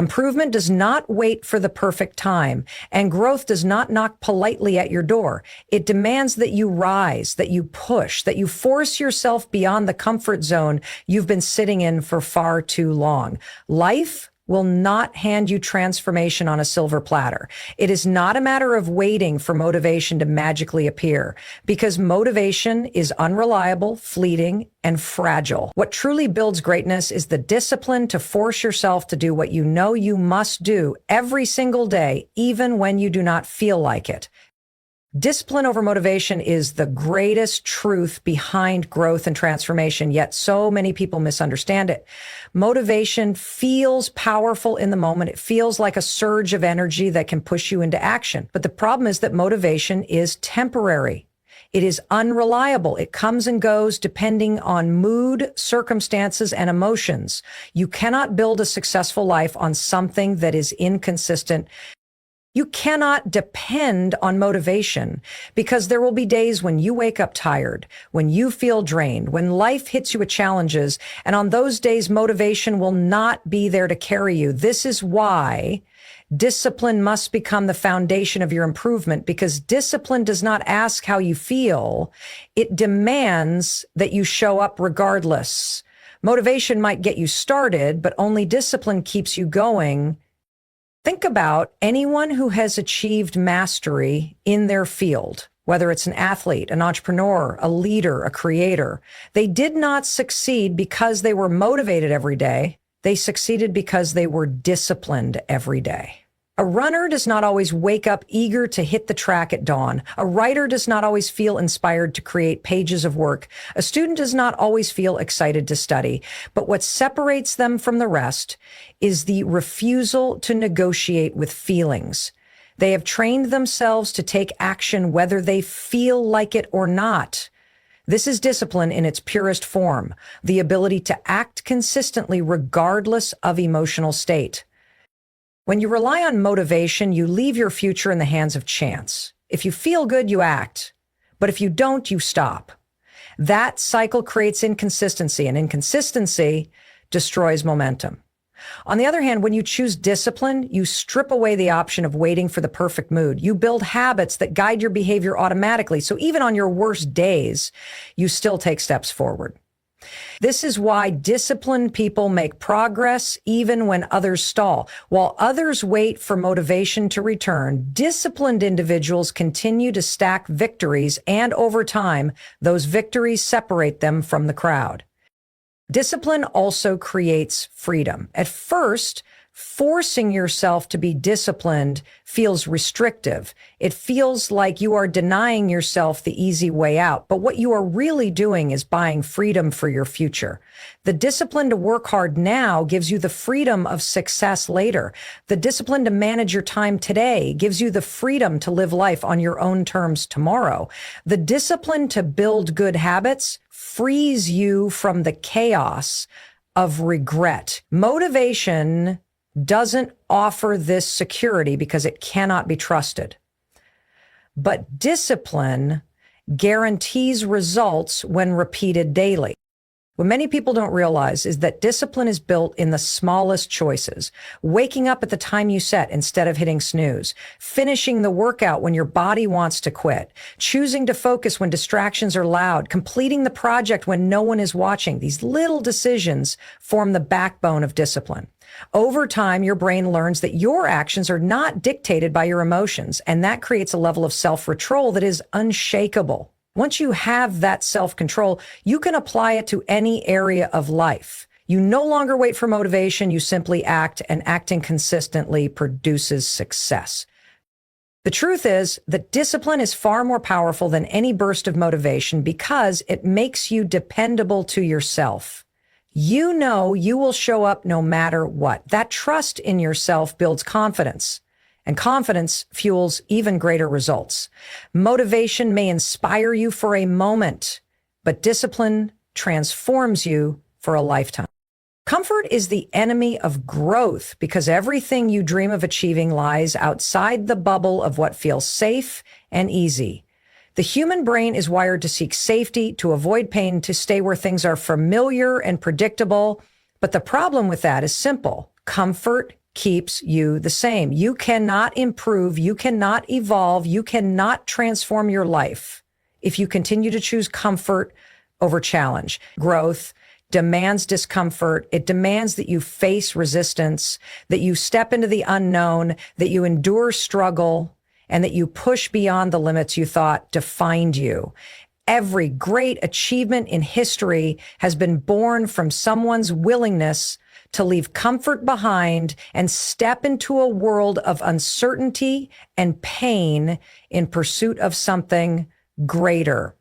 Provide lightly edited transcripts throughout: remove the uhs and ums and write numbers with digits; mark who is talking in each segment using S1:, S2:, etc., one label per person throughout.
S1: Improvement does not wait for the perfect time, and growth does not knock politely at your door. It demands that you rise, that you push, that you force yourself beyond the comfort zone you've been sitting in for far too long. Life will not hand you transformation on a silver platter. It is not a matter of waiting for motivation to magically appear, because motivation is unreliable, fleeting, and fragile. What truly builds greatness is the discipline to force yourself to do what you know you must do every single day, even when you do not feel like it. Discipline over motivation is the greatest truth behind growth and transformation, yet so many people misunderstand it. Motivation feels powerful in the moment. It feels like a surge of energy that can push you into action. But the problem is that motivation is temporary. It is unreliable. It comes and goes depending on mood, circumstances, and emotions. You cannot build a successful life on something that is inconsistent. You cannot depend on motivation, because there will be days when you wake up tired, when you feel drained, when life hits you with challenges, and on those days, motivation will not be there to carry you. This is why discipline must become the foundation of your improvement, because discipline does not ask how you feel. It demands that you show up regardless. Motivation might get you started, but only discipline keeps you going. Think about anyone who has achieved mastery in their field, whether it's an athlete, an entrepreneur, a leader, a creator. They did not succeed because they were motivated every day. They succeeded because they were disciplined every day. A runner does not always wake up eager to hit the track at dawn. A writer does not always feel inspired to create pages of work. A student does not always feel excited to study. But what separates them from the rest is the refusal to negotiate with feelings. They have trained themselves to take action whether they feel like it or not. This is discipline in its purest form, the ability to act consistently regardless of emotional state. When you rely on motivation, you leave your future in the hands of chance. If you feel good, you act. But if you don't, you stop. That cycle creates inconsistency, and inconsistency destroys momentum. On the other hand, when you choose discipline, you strip away the option of waiting for the perfect mood. You build habits that guide your behavior automatically. So even on your worst days, you still take steps forward. This is why disciplined people make progress even when others stall. While others wait for motivation to return, disciplined individuals continue to stack victories, and over time, those victories separate them from the crowd. Discipline also creates freedom. At first, forcing yourself to be disciplined feels restrictive. It feels like you are denying yourself the easy way out. But what you are really doing is buying freedom for your future. The discipline to work hard now gives you the freedom of success later. The discipline to manage your time today gives you the freedom to live life on your own terms tomorrow. The discipline to build good habits frees you from the chaos of regret. Motivation doesn't offer this security because it cannot be trusted. But discipline guarantees results when repeated daily. What many people don't realize is that discipline is built in the smallest choices. Waking up at the time you set instead of hitting snooze. Finishing the workout when your body wants to quit. Choosing to focus when distractions are loud. Completing the project when no one is watching. These little decisions form the backbone of discipline. Over time, your brain learns that your actions are not dictated by your emotions, and that creates a level of self-control that is unshakable. Once you have that self-control, you can apply it to any area of life. You no longer wait for motivation, you simply act, and acting consistently produces success. The truth is that discipline is far more powerful than any burst of motivation because it makes you dependable to yourself. You know you will show up no matter what. That trust in yourself builds confidence. And confidence fuels even greater results. Motivation may inspire you for a moment, but discipline transforms you for a lifetime. Comfort is the enemy of growth because everything you dream of achieving lies outside the bubble of what feels safe and easy. The human brain is wired to seek safety, to avoid pain, to stay where things are familiar and predictable. But the problem with that is simple. Comfort keeps you the same. You cannot improve, you cannot evolve, you cannot transform your life if you continue to choose comfort over challenge. Growth demands discomfort. It demands that you face resistance, that you step into the unknown, that you endure struggle, and that you push beyond the limits you thought defined you. Every great achievement in history has been born from someone's willingness to leave comfort behind and step into a world of uncertainty and pain in pursuit of something greater.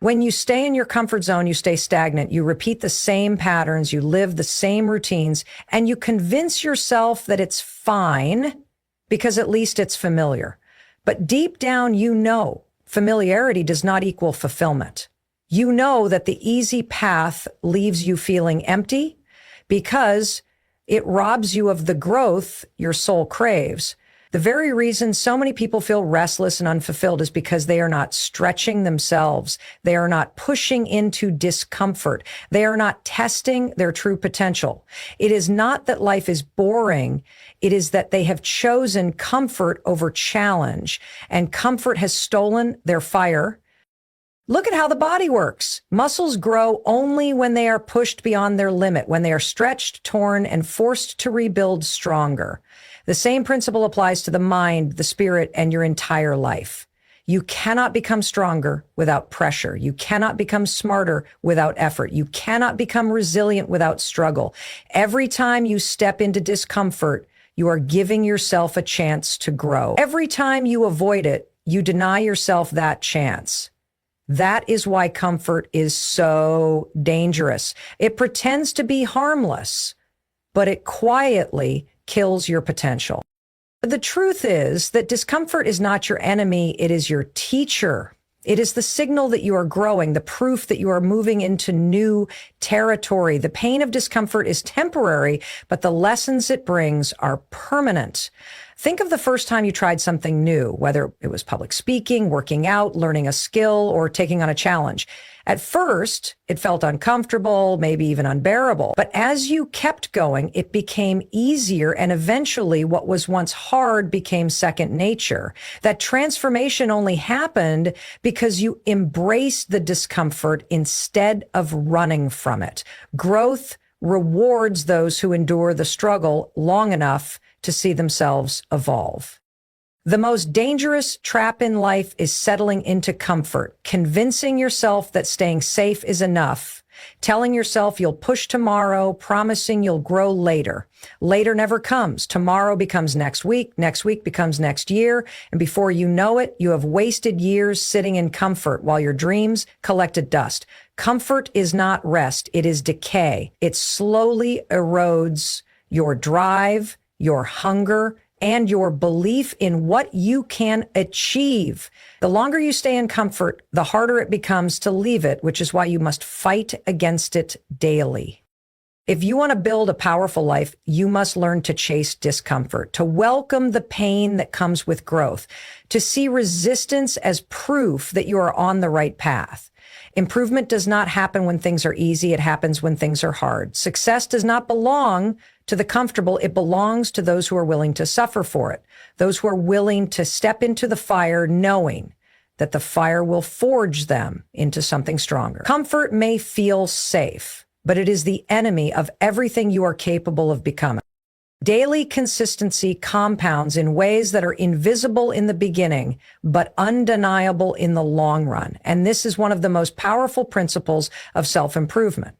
S1: When you stay in your comfort zone, you stay stagnant. You repeat the same patterns, you live the same routines, and you convince yourself that it's fine because at least it's familiar. But deep down, you know familiarity does not equal fulfillment. You know that the easy path leaves you feeling empty because it robs you of the growth your soul craves. The very reason so many people feel restless and unfulfilled is because they are not stretching themselves. They are not pushing into discomfort. They are not testing their true potential. It is not that life is boring. It is that they have chosen comfort over challenge, and comfort has stolen their fire. Look at how the body works. Muscles grow only when they are pushed beyond their limit, when they are stretched, torn, and forced to rebuild stronger. The same principle applies to the mind, the spirit, and your entire life. You cannot become stronger without pressure. You cannot become smarter without effort. You cannot become resilient without struggle. Every time you step into discomfort, you are giving yourself a chance to grow. Every time you avoid it, you deny yourself that chance. That is why comfort is so dangerous. It pretends to be harmless, but it quietly kills your potential. The truth is that discomfort is not your enemy. It is your teacher. It is the signal that you are growing, the proof that you are moving into new territory. The pain of discomfort is temporary, but the lessons it brings are permanent. Think of the first time you tried something new, whether it was public speaking, working out, learning a skill, or taking on a challenge. At first, it felt uncomfortable, maybe even unbearable. But as you kept going, it became easier, and eventually what was once hard became second nature. That transformation only happened because you embraced the discomfort instead of running from it. Growth rewards those who endure the struggle long enough to see themselves evolve. The most dangerous trap in life is settling into comfort, convincing yourself that staying safe is enough, telling yourself you'll push tomorrow, promising you'll grow later. Later never comes. Tomorrow becomes next week becomes next year, and before you know it, you have wasted years sitting in comfort while your dreams collected dust. Comfort is not rest, it is decay. It slowly erodes your drive, your hunger, and your belief in what you can achieve. The longer you stay in comfort, the harder it becomes to leave it, which is why you must fight against it daily. If you want to build a powerful life, you must learn to chase discomfort, to welcome the pain that comes with growth, to see resistance as proof that you are on the right path. Improvement does not happen when things are easy. It happens when things are hard. Success does not belong to the comfortable. It belongs to those who are willing to suffer for it, those who are willing to step into the fire knowing that the fire will forge them into something stronger. Comfort may feel safe, but it is the enemy of everything you are capable of becoming. Daily consistency compounds in ways that are invisible in the beginning, but undeniable in the long run. And this is one of the most powerful principles of self-improvement.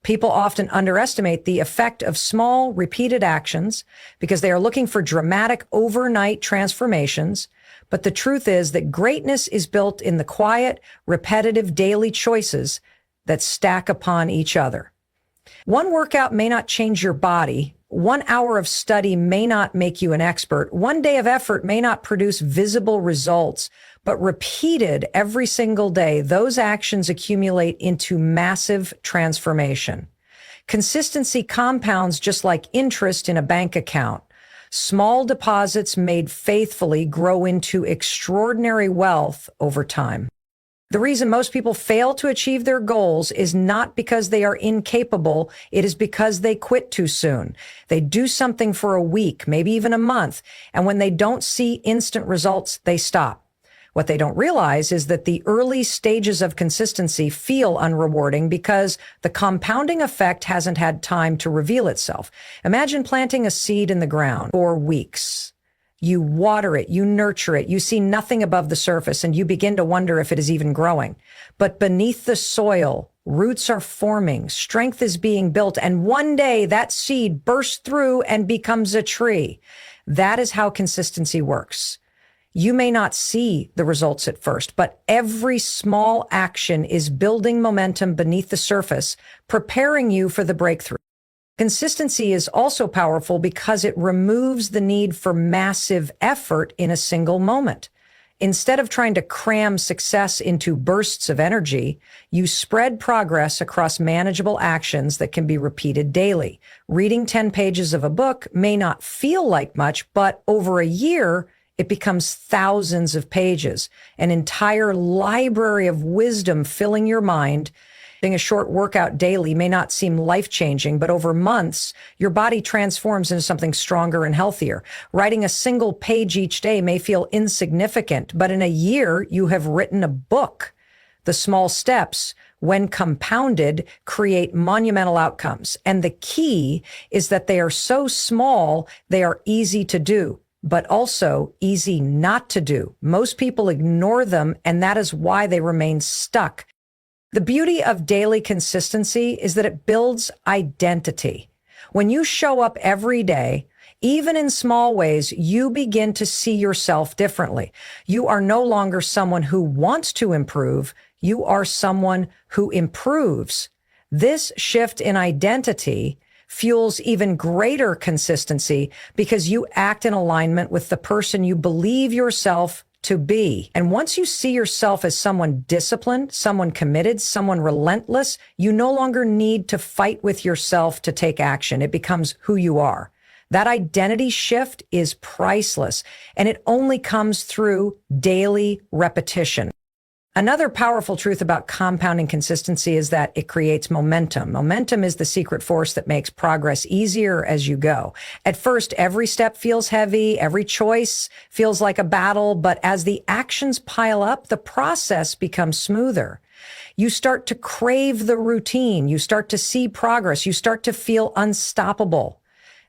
S1: People often underestimate the effect of small, repeated actions because they are looking for dramatic overnight transformations. But the truth is that greatness is built in the quiet, repetitive daily choices that stack upon each other. One workout may not change your body. 1 hour of study may not make you an expert. 1 day of effort may not produce visible results, but repeated every single day, those actions accumulate into massive transformation. Consistency compounds just like interest in a bank account. Small deposits made faithfully grow into extraordinary wealth over time. The reason most people fail to achieve their goals is not because they are incapable. It is because they quit too soon. They do something for a week, maybe even a month, and when they don't see instant results, they stop. What they don't realize is that the early stages of consistency feel unrewarding because the compounding effect hasn't had time to reveal itself. Imagine planting a seed in the ground for weeks. You water it, you nurture it, you see nothing above the surface, and you begin to wonder if it is even growing. But beneath the soil, roots are forming, strength is being built, and one day that seed bursts through and becomes a tree. That is how consistency works. You may not see the results at first, but every small action is building momentum beneath the surface, preparing you for the breakthrough. Consistency is also powerful because it removes the need for massive effort in a single moment. Instead of trying to cram success into bursts of energy, you spread progress across manageable actions that can be repeated daily. Reading 10 pages of a book may not feel like much, but over a year, it becomes thousands of pages, an entire library of wisdom filling your mind. Doing a short workout daily may not seem life-changing, but over months, your body transforms into something stronger and healthier. Writing a single page each day may feel insignificant, but in a year, you have written a book. The small steps, when compounded, create monumental outcomes. And the key is that they are so small, they are easy to do, but also easy not to do. Most people ignore them, and that is why they remain stuck. The beauty of daily consistency is that it builds identity. When you show up every day, even in small ways, you begin to see yourself differently. You are no longer someone who wants to improve. You are someone who improves. This shift in identity fuels even greater consistency because you act in alignment with the person you believe yourself to be. And once you see yourself as someone disciplined, someone committed, someone relentless, you no longer need to fight with yourself to take action. It becomes who you are. That identity shift is priceless, and it only comes through daily repetition. Another powerful truth about compounding consistency is that it creates momentum. Momentum is the secret force that makes progress easier as you go. At first, every step feels heavy, every choice feels like a battle, but as the actions pile up, the process becomes smoother. You start to crave the routine, you start to see progress, you start to feel unstoppable.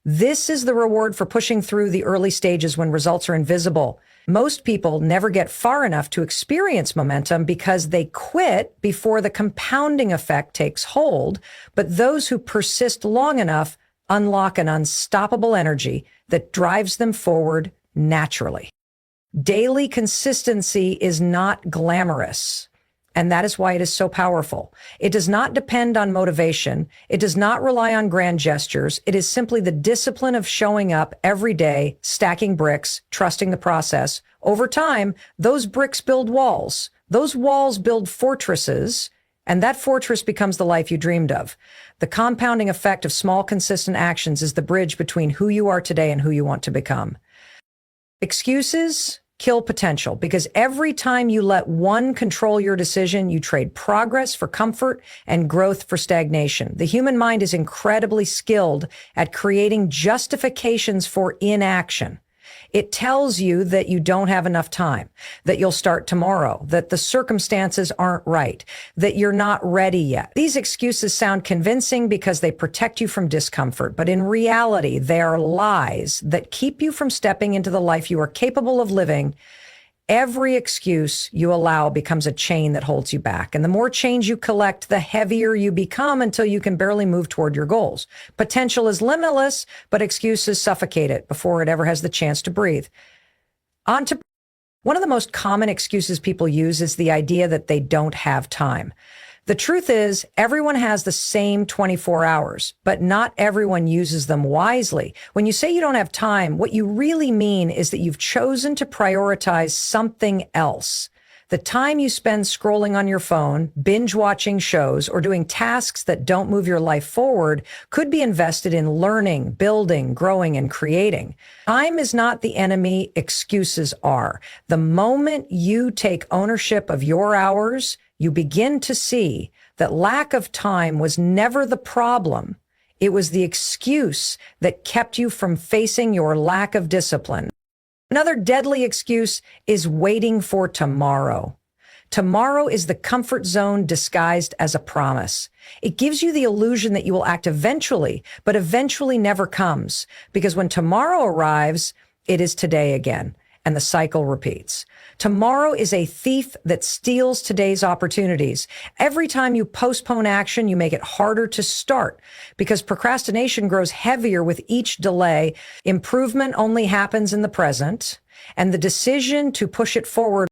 S1: This is the reward for pushing through the early stages when results are invisible. Most people never get far enough to experience momentum because they quit before the compounding effect takes hold. But those who persist long enough unlock an unstoppable energy that drives them forward naturally. Daily consistency is not glamorous, and that is why it is so powerful. It does not depend on motivation. It does not rely on grand gestures. It is simply the discipline of showing up every day, stacking bricks, trusting the process. Over time, those bricks build walls. Those walls build fortresses, and that fortress becomes the life you dreamed of. The compounding effect of small, consistent actions is the bridge between who you are today and who you want to become. Excuses kill potential because every time you let one control your decision, you trade progress for comfort and growth for stagnation. The human mind is incredibly skilled at creating justifications for inaction. It tells you that you don't have enough time, that you'll start tomorrow, that the circumstances aren't right, that you're not ready yet. These excuses sound convincing because they protect you from discomfort, but in reality, they are lies that keep you from stepping into the life you are capable of living. Every excuse you allow becomes a chain that holds you back. And the more chains you collect, the heavier you become until you can barely move toward your goals. Potential is limitless, but excuses suffocate it before it ever has the chance to breathe. One of the most common excuses people use is the idea that they don't have time. The truth is, everyone has the same 24 hours, but not everyone uses them wisely. When you say you don't have time, what you really mean is that you've chosen to prioritize something else. The time you spend scrolling on your phone, binge watching shows, or doing tasks that don't move your life forward could be invested in learning, building, growing, and creating. Time is not the enemy, excuses are. The moment you take ownership of your hours, you begin to see that lack of time was never the problem. It was the excuse that kept you from facing your lack of discipline. Another deadly excuse is waiting for tomorrow. Tomorrow is the comfort zone disguised as a promise. It gives you the illusion that you will act eventually, but eventually never comes, because when tomorrow arrives, it is today again, and the cycle repeats. Tomorrow is a thief that steals today's opportunities. Every time you postpone action, you make it harder to start, because procrastination grows heavier with each delay. Improvement only happens in the present, and the decision to push it forward